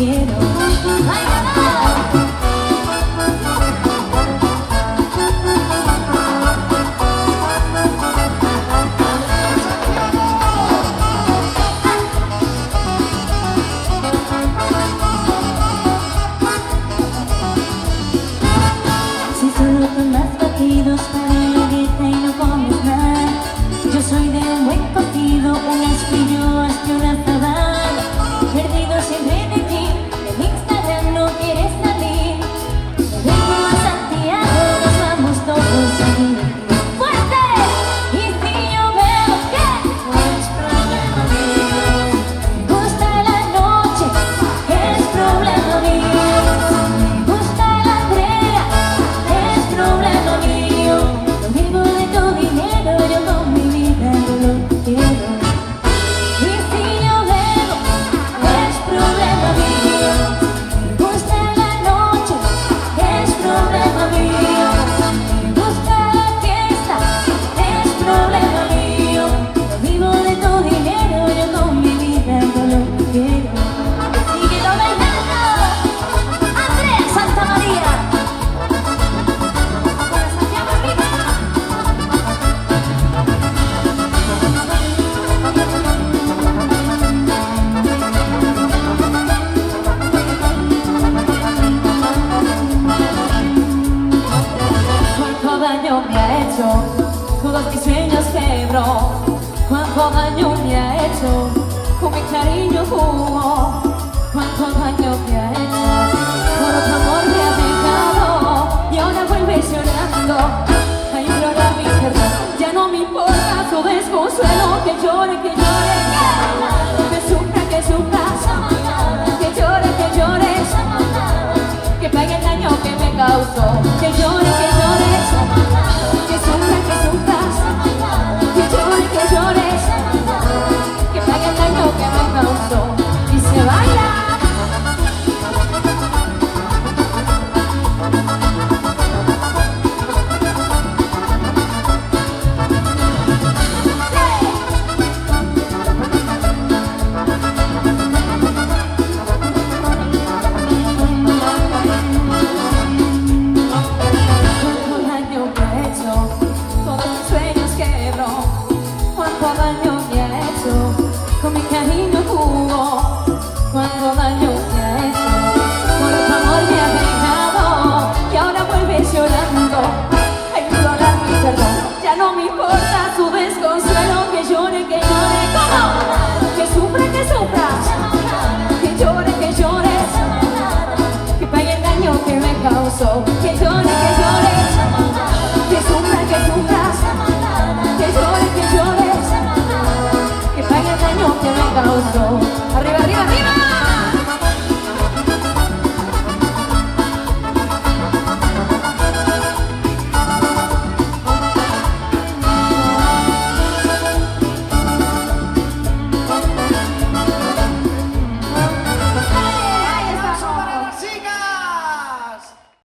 quiero. ¡Ay, si solo tomas batidos para la dieta y no comes nada, yo soy de un buen cocido, un espillo y una sabana. Perdido siempre de ti, en Instagram no quieres salir. Me vengo a Santiago, nos vamos todos a divertir. ¡Fuerte! Y si yo veo que no es problema mío, me gusta la noche, es problema mío. Me gusta la entrega, es problema mío. No vivo de tu dinero, yo con mi vida no lo quiero. Y si yo bebo, es problema mío. Me gusta la noche, es problema mío. Me gusta la fiesta, es problema mío. No vivo de tu dinero, yo con mi vida no lo quiero. Síguelo bailando, Andrea Santamaría. Para Santiago arriba. Cuánto daño me ha hecho, todos mis sueños quebró. Cuánto daño me ha hecho, con mi cariño jugó. Cuánto daño me ha hecho, por otro amor me ha dejado. Y ahora vuelve llorando a implorar mi perdón. Ya no me importa su desconsuelo, que llore, que llore. Que sufra, que sufra. Que llore, que llore. Que pague el daño que me causó. Que llore, que llore. Que sufra, que sufra. Que llore, que llore. Que pague el daño que me causó. Y se baila. Cuánto daño me ha hecho, todos mis sueños quebró. Cuánto daño me ha hecho, con mi cariño jugó. Cuánto daño me ha hecho, por otro amor me ha dejado. Y ahora vuelve llorando a implorar mi perdón. Ya no me importa su desconsuelo, que llore, ¿cómo? Que sufra, que sufra. Que llore, que llore. Que pague el daño que me causó. Que llore.